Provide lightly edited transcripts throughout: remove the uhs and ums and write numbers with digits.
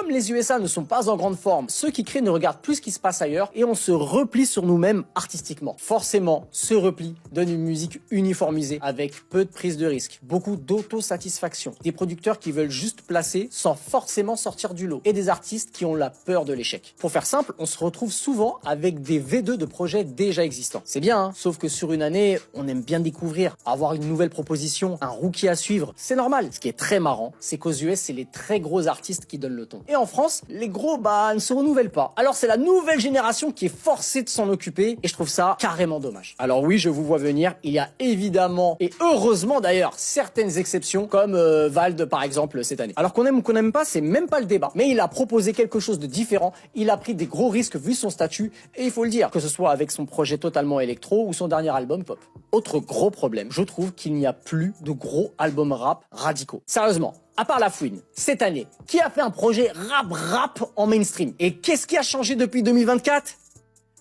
comme les USA ne sont pas en grande forme, ceux qui créent ne regardent plus ce qui se passe ailleurs et on se replie sur nous-mêmes artistiquement. Forcément, ce repli donne une musique uniformisée avec peu de prise de risque, beaucoup d'autosatisfaction, des producteurs qui veulent juste placer sans forcément sortir du lot et des artistes qui ont la peur de l'échec. Pour faire simple, on se retrouve souvent avec des V2 de projets déjà existants. C'est bien, hein, sauf que sur une année, on aime bien découvrir, avoir une nouvelle proposition, un rookie à suivre, c'est normal. Ce qui est très marrant, c'est qu'aux US, c'est les très gros artistes qui donnent le ton. Et en France, les gros, ne se renouvellent pas. Alors c'est la nouvelle génération qui est forcée de s'en occuper et je trouve ça carrément dommage. Alors oui, je vous vois venir, il y a évidemment, et heureusement d'ailleurs, certaines exceptions, comme Vald par exemple cette année. Alors qu'on aime ou qu'on n'aime pas, c'est même pas le débat. Mais il a proposé quelque chose de différent, il a pris des gros risques vu son statut, et il faut le dire, que ce soit avec son projet totalement électro ou son dernier album pop. Autre gros problème, je trouve qu'il n'y a plus de gros albums rap radicaux. Sérieusement, à part La Fouine, cette année, qui a fait un projet rap en mainstream? Et qu'est-ce qui a changé depuis 2024?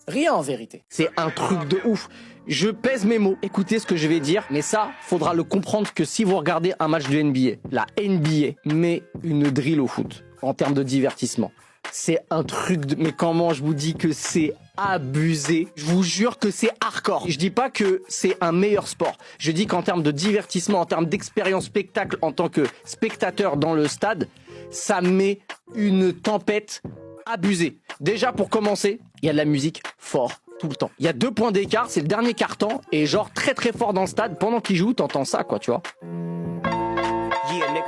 Rien en vérité. C'est un truc de ouf. Je pèse mes mots. Écoutez ce que je vais dire, mais ça, faudra le comprendre que si vous regardez un match de NBA, la NBA met une drill au foot en termes de divertissement. C'est un truc de... Mais comment je vous dis que c'est abusé? Je vous jure que c'est hardcore. Je dis pas que c'est un meilleur sport. Je dis qu'en termes de divertissement, en termes d'expérience spectacle, en tant que spectateur dans le stade, ça met une tempête abusée. Déjà, pour commencer, il y a de la musique fort tout le temps. Il y a 2 points d'écart, c'est le dernier quart-temps, et genre très très fort dans le stade, pendant qu'il joue, t'entends ça, quoi, tu vois.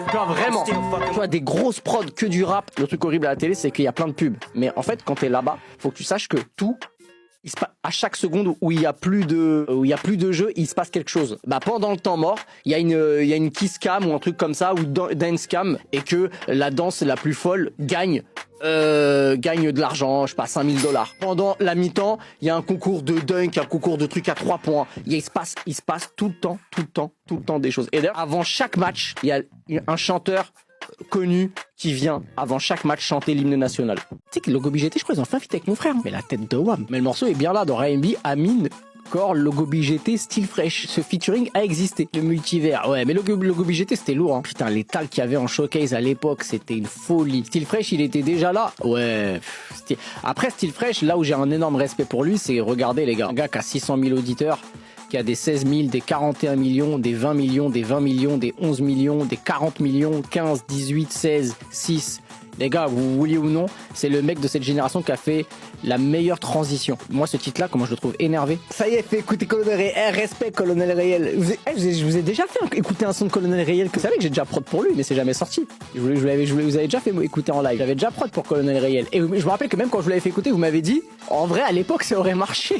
Tu vois, vraiment, tu vois, des grosses prods que du rap. Le truc horrible à la télé, c'est qu'il y a plein de pubs. Mais en fait, quand t'es là-bas, faut que tu saches que tout, à chaque seconde où il y a plus de jeu, il se passe quelque chose. Pendant le temps mort, il y a une kiss cam ou un truc comme ça, ou dance cam, et que la danse la plus folle gagne de l'argent, je sais pas, $5000. Pendant la mi-temps, il y a un concours de dunk, un concours de trucs à 3 points. Il se passe tout le temps des choses. Et d'ailleurs, avant chaque match, il y a un chanteur connu qui vient avant chaque match chanter l'hymne national. Tu sais que Logo BGT, je crois, ils ont fait un feat avec mon frère. Mais la tête de Wham. Mais le morceau est bien là dans R&B, Amine. Core, Logo BGT, Style Fresh. Ce featuring a existé. Le multivers. Ouais, mais Logo BGT, c'était lourd, hein. Putain, les tals qu'il y avait en showcase à l'époque, c'était une folie. Style Fresh, il était déjà là. Ouais. Après, Style Fresh, là où j'ai un énorme respect pour lui, c'est, regardez les gars, un gars qui a 600 000 auditeurs, qui a des 16 000, des 41 millions, des 20 millions, des 20 millions, des 11 millions, des 40 millions, 15, 18, 16, 6. Les gars, vous vouliez ou non, c'est le mec de cette génération qui a fait la meilleure transition. Moi, ce titre-là, comment je le trouve énervé. Ça y est, fait écouter Colonel Réel. Respect, Colonel Réel. Je vous ai déjà fait écouter un son de Colonel Réel. Vous savez que j'ai déjà prod pour lui, mais c'est jamais sorti. Vous avez déjà fait écouter en live. J'avais déjà prod pour Colonel Réel. Et je me rappelle que même quand je vous l'avais fait écouter, vous m'avez dit, en vrai, à l'époque, ça aurait marché.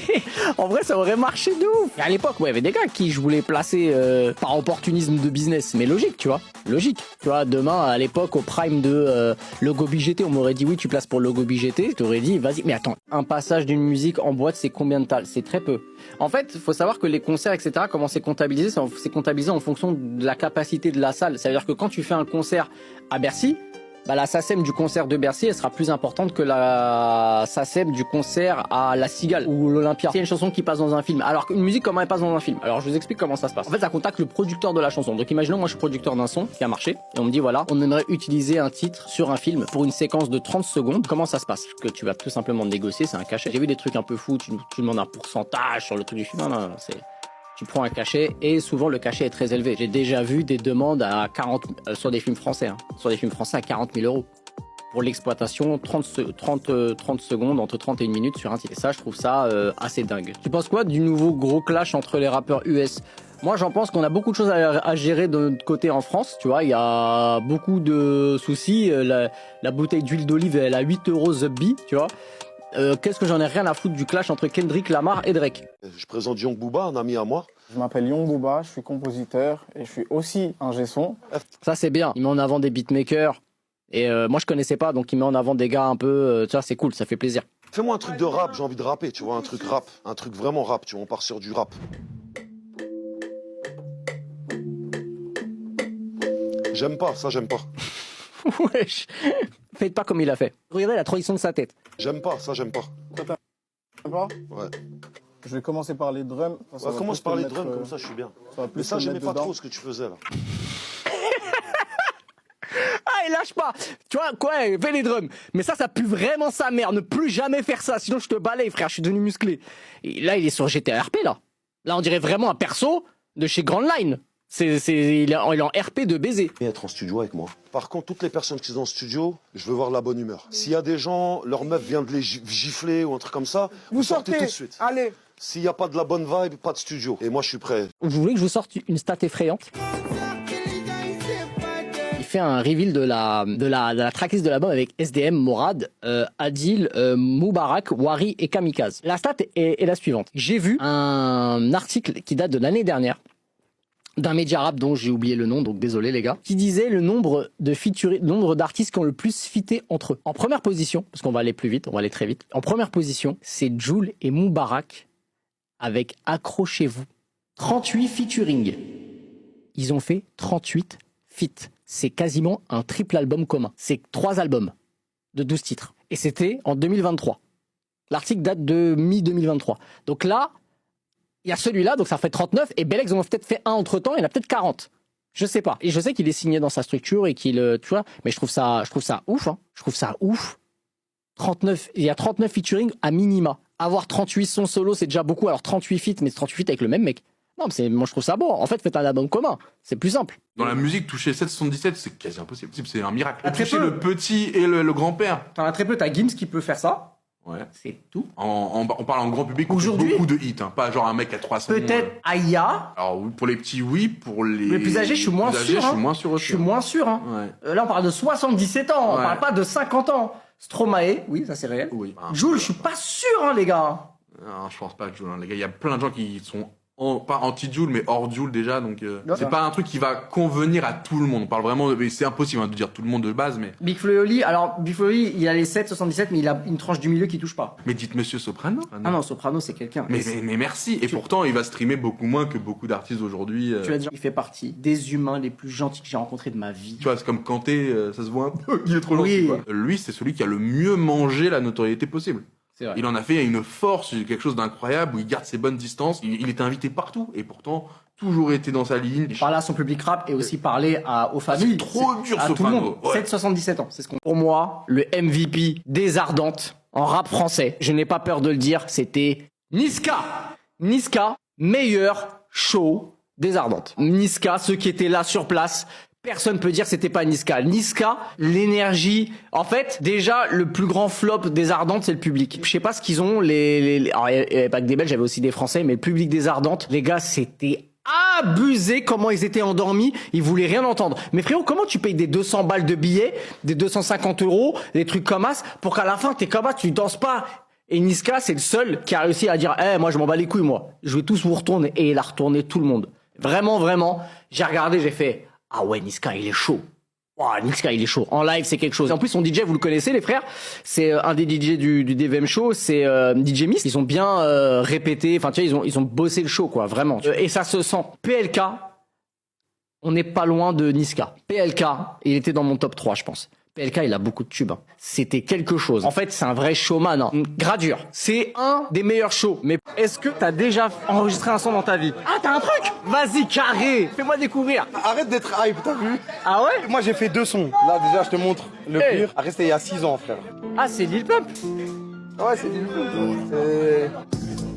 En vrai, ça aurait marché de ouf. Et à l'époque, ouais, il y avait des gars qui je voulais placer par opportunisme de business. Mais logique, tu vois. Logique. Tu vois, demain, à l'époque, au prime de Logo BGT, on m'aurait dit oui, tu places pour Logo BGT. Je t'aurais dit, vas-y, mais attends. Un passage d'une musique en boîte, c'est combien de tals? C'est très peu. En fait, il faut savoir que les concerts, etc., comment c'est comptabilisé? C'est comptabilisé en fonction de la capacité de la salle. Ça veut dire que quand tu fais un concert à Bercy, la SACEM du concert de Bercy, elle sera plus importante que la SACEM du concert à la Cigale ou l'Olympia. C'est une chanson qui passe dans un film. Alors qu'une musique, comment elle passe dans un film? Alors je vous explique comment ça se passe. En fait, ça contacte le producteur de la chanson. Donc imaginons, moi je suis producteur d'un son qui a marché et on me dit voilà, on aimerait utiliser un titre sur un film pour une séquence de 30 secondes. Comment ça se passe? Que tu vas tout simplement négocier, c'est un cachet. J'ai vu des trucs un peu fous, tu demandes un pourcentage sur le truc du film. Non, c'est... Tu prends un cachet et souvent le cachet est très élevé. J'ai déjà vu des demandes à 40 sur des films français, sur des films français à 40 000 euros pour l'exploitation 30 secondes, entre 30 et 1 minute sur un titre. Et ça, je trouve ça assez dingue. Tu penses quoi du nouveau gros clash entre les rappeurs US? Moi, j'en pense qu'on a beaucoup de choses à gérer de notre côté en France. Tu vois, il y a beaucoup de soucis. La bouteille d'huile d'olive, elle a 8 euros the bee, tu vois. Qu'est-ce que j'en ai rien à foutre du clash entre Kendrick Lamar et Drake? Je présente Young Booba, un ami à moi. Je m'appelle Young Booba, je suis compositeur et je suis aussi ingé son. Ça c'est bien, il met en avant des beatmakers. Et moi je connaissais pas, donc il met en avant des gars un peu... tu vois, c'est cool, ça fait plaisir. Fais-moi un truc de rap, j'ai envie de rapper, tu vois, un truc rap. Un truc vraiment rap, tu vois, on part sur du rap. J'aime pas, ça j'aime pas. Wesh. Faites pas comme il a fait. Regardez la transition de sa tête. J'aime pas, ça j'aime pas. Pas Ouais. Je vais commencer par les drums. Ouais, commence par les drums, comme ça je suis bien. Mais ça j'aimais pas trop ce que tu faisais là. Ah, et lâche pas. Tu vois, quoi, fais les drums. Mais ça pue vraiment sa mère. Ne plus jamais faire ça, sinon je te balaye, frère, je suis devenu musclé. Et là, il est sur GTRP, là. Là, on dirait vraiment un perso de chez Grand Line. Il est en RP de baiser. Et être en studio avec moi. Par contre, toutes les personnes qui sont en studio, je veux voir la bonne humeur. S'il y a des gens, leur meuf vient de les gifler ou un truc comme ça, vous sortez tout de suite. Allez. S'il n'y a pas de la bonne vibe, pas de studio. Et moi, je suis prêt. Vous voulez que je vous sorte une stat effrayante? Il fait un reveal de la tracklist de l'album avec SDM, Morad, Adil, Moubarak, Wari et Kamikaze. La stat est la suivante. J'ai vu un article qui date de l'année dernière d'un média rap dont j'ai oublié le nom, donc désolé les gars, qui disait le nombre d'artistes qui ont le plus fité entre eux. En première position, parce qu'on va aller plus vite, on va aller très vite. En première position, c'est Jul et Moubarak avec Accrochez-vous. 38 featuring. Ils ont fait 38 feats. C'est quasiment un triple album commun. C'est 3 albums de 12 titres. Et c'était en 2023. L'article date de mi-2023. Donc là, il y a celui-là, donc ça fait 39, et Bellex en a peut-être fait un entre-temps, il y en a peut-être 40. Je sais pas. Et je sais qu'il est signé dans sa structure et qu'il, tu vois, mais je trouve ça ouf, hein. Je trouve ça ouf. 39, il y a 39 featuring à minima. Avoir 38 sons solo, c'est déjà beaucoup. Alors 38 feats, mais 38 feats avec le même mec. Non, mais moi je trouve ça bon. En fait, faites un album commun. C'est plus simple. Dans la musique, toucher 777, c'est quasi impossible. C'est un miracle. Ah, très Toucher peu. le petit et le grand-père. T'en as très peu. T'as Gims qui peut faire ça. Ouais. C'est tout. On parle en grand public. Aujourd'hui, beaucoup de hits, hein. Pas genre un mec à 300. Peut-être Aya. Alors oui, pour les petits, oui. Pour les plus âgés, je suis moins plus sûr, Je hein. suis moins sûr aussi. Je suis moins sûr. Hein. Ouais. Là, on parle de 77 ans. On Ouais. parle pas de 50 ans. Stromae, oui, ça c'est réel. Oui. Jules, je suis pas sûr, hein, les gars. Non, je pense pas que Joule, hein, les gars. Il y a plein de gens qui sont pas anti-Joule, mais hors Joule déjà. Donc, D'accord. c'est pas un truc qui va convenir à tout le monde. On parle vraiment mais c'est impossible hein, de dire tout le monde de base, mais. Big Flo et Oli, alors Big Flo et Oli, il a les 7,77, mais il a une tranche du milieu qui touche pas. Mais dites Monsieur Soprano. Ah non, Soprano, c'est quelqu'un. Mais merci. Et pourtant, il va streamer beaucoup moins que beaucoup d'artistes aujourd'hui. Tu l'as dit, il fait partie des humains les plus gentils que j'ai rencontrés de ma vie. Tu vois, c'est comme Kanté, ça se voit un peu qu'il est trop gentil. Oui. Quoi. Lui, c'est celui qui a le mieux mangé la notoriété possible. C'est vrai. Il en a fait une force, quelque chose d'incroyable, où il garde ses bonnes distances. Il était invité partout, et pourtant, toujours été dans sa ligne. Parler à son public rap et aussi parler aux familles. C'est trop dur, à tout le Soprano. monde. Ouais. 7,77 ans, c'est ce qu'on. Pour moi, le MVP des Ardentes en rap français, je n'ai pas peur de le dire, c'était Niska. Niska, meilleur show des Ardentes. Niska, ceux qui étaient là sur place. Personne peut dire que c'était pas Niska. Niska, l'énergie. En fait, déjà, le plus grand flop des Ardentes, c'est le public. Je sais pas ce qu'ils ont, alors, il y avait pas que des Belges, j'avais aussi des Français, mais le public des Ardentes, les gars, c'était abusé comment ils étaient endormis, ils voulaient rien entendre. Mais frérot, comment tu payes des 200 balles de billets, des 250 €, des trucs comme ça, pour qu'à la fin, t'es comme ça, tu danses pas? Et Niska, c'est le seul qui a réussi à dire, moi, je m'en bats les couilles, moi. Je vais tous vous retourner. Et il a retourné tout le monde. Vraiment, vraiment. J'ai regardé, j'ai fait, ah ouais, Niska, il est chaud. Wow, Niska, il est chaud. En live, c'est quelque chose. En plus, son DJ, vous le connaissez, les frères. C'est un des DJ du DVM Show. C'est DJ Mist. Ils ont bien répété. Enfin, tu vois, ils ont bossé le show, quoi, vraiment. Et ça se sent. PLK, on n'est pas loin de Niska. PLK, il était dans mon top 3, je pense. PLK, il a beaucoup de tubes. Hein. C'était quelque chose. En fait, c'est un vrai showman. Hein. Gradure. C'est un des meilleurs shows. Mais est-ce que t'as déjà enregistré un son dans ta vie? Ah, t'as un truc? Vas-y, carré. Fais-moi découvrir. Arrête d'être hype, t'as vu? Ah ouais? Moi j'ai fait 2 sons. Là déjà je te montre le Hey. pire. Arrête, c'était il y a 6 ans frère. Ah, c'est Lil Pump. Ouais, c'est du c'est...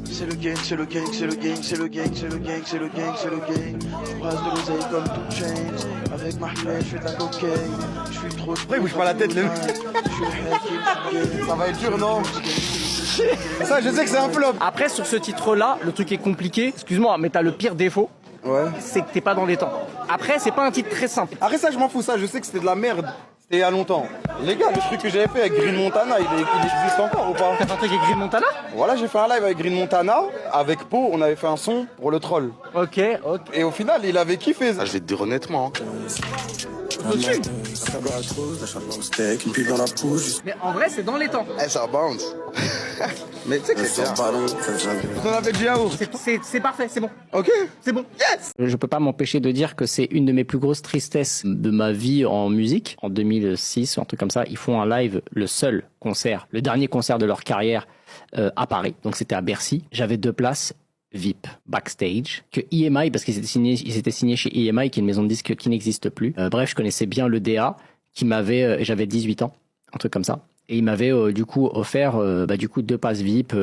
C'est le gang, c'est le gang, c'est le gang, c'est le gang, c'est le gang, c'est le gang, c'est le gang. Je brasse de l'oseille comme tout James. Avec Mahmoud, je fais de la cocaine. Je suis trop. Après il bouge pas la tête le mec. Je suis le hakim, Ça va être dur non? Ça je sais que c'est un flop. Après, sur ce titre-là, le truc est compliqué. Excuse-moi, mais t'as le pire défaut, Ouais. c'est que t'es pas dans les temps. Après, c'est pas un titre très simple. Après ça je m'en fous, ça je sais que c'était de la merde. C'était il y a longtemps. Les gars, le truc que j'avais fait avec Green Montana, il existe encore ou pas? T'as fait un truc avec Green Montana? Voilà, j'ai fait un live avec Green Montana. Avec Pau, on avait fait un son pour le troll. Ok, ok. Et au final, il avait kiffé. Ah, je vais te dire honnêtement. Mais en vrai, c'est dans les temps. Eh, ça bounce. Mais tu sais que c'est bien. On avait du yaourt. C'est parfait, c'est bon. Ok. C'est bon. Yes! Je peux pas m'empêcher de dire que c'est une de mes plus grosses tristesses de ma vie en musique. En 2006 ou un truc comme ça, ils font un live, le seul concert, le dernier concert de leur carrière à Paris. Donc c'était à Bercy. J'avais 2 places VIP backstage que EMI, parce qu'ils étaient signés chez EMI, qui est une maison de disques qui n'existe plus. Bref, je connaissais bien le DA qui m'avait, j'avais 18 ans, un truc comme ça. Et il m'avait du coup offert 2 passes VIP.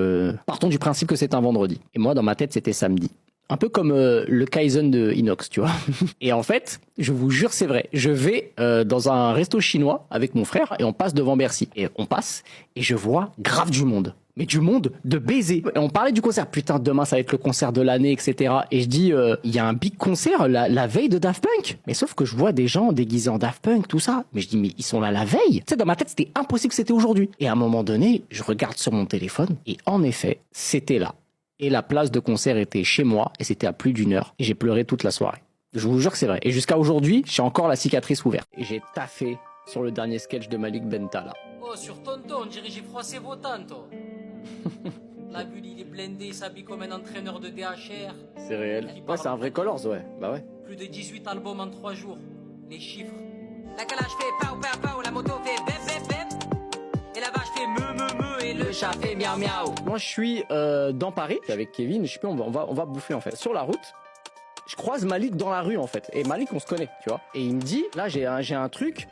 Partons du principe que c'est un vendredi. Et moi, dans ma tête, c'était samedi. Un peu comme le Kaizen de Inox, tu vois. Et en fait, je vous jure, c'est vrai. Je vais dans un resto chinois avec mon frère et on passe devant Bercy. Et on passe et je vois grave du monde. Mais du monde de baiser. Et on parlait du concert. Putain, demain, ça va être le concert de l'année, etc. Et je dis, il y a un big concert la veille de Daft Punk. Mais sauf que je vois des gens déguisés en Daft Punk, tout ça. Mais je dis, mais ils sont là la veille. Tu sais, dans ma tête, c'était impossible que c'était aujourd'hui. Et à un moment donné, je regarde sur mon téléphone. Et en effet, c'était là. Et la place de concert était chez moi. Et c'était à plus d'1 heure. Et j'ai pleuré toute la soirée. Je vous jure que c'est vrai. Et jusqu'à aujourd'hui, j'ai encore la cicatrice ouverte. Et j'ai taffé sur le dernier sketch de Malik Bentala. Oh, sur tonton, on dirait j'ai froissé vos tantes. La bulle, il est blindé, il s'habille comme un entraîneur de DHR. C'est réel. Ouais, c'est un vrai Colors, ouais. Bah ouais. Plus de 18 albums en 3 jours. Les chiffres. La calage fait pao pao pao, la moto fait bep bep bep. Et la vache fait meu et le chat fait miaou miaou. Moi, je suis dans Paris avec Kevin. Je sais plus, on va bouffer en fait. Sur la route, je croise Malik dans la rue en fait. Et Malik, on se connaît, tu vois. Et il me dit, là, j'ai un truc.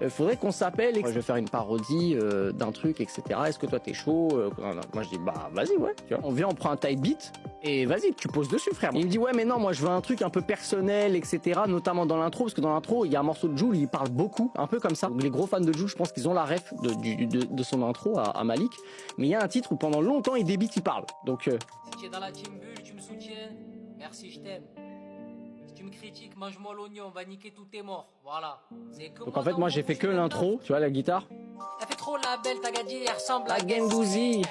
Faudrait qu'on s'appelle. Je vais faire une parodie d'un truc, etc. Est-ce que toi t'es chaud? Moi je dis bah vas-y ouais. Tu vois. On vient, on prend un tight beat et vas-y tu poses dessus frère. Il me dit ouais mais non moi je veux un truc un peu personnel, etc. Notamment dans l'intro parce que dans l'intro il y a un morceau de Jul, il parle beaucoup, un peu comme ça. Donc les gros fans de Jul, je pense qu'ils ont la ref de son intro à Malik. Mais il y a un titre où pendant longtemps il débite, il parle. Donc si tu es dans la team bulle, tu me soutiens. Merci, je t'aime. Tu me critiques, mange-moi l'oignon, on va niquer tous tes morts. Voilà. Donc en fait, moi j'ai fait que l'intro, tu vois, la guitare. Elle fait trop la belle, ta gadji, elle ressemble à Gendouzi.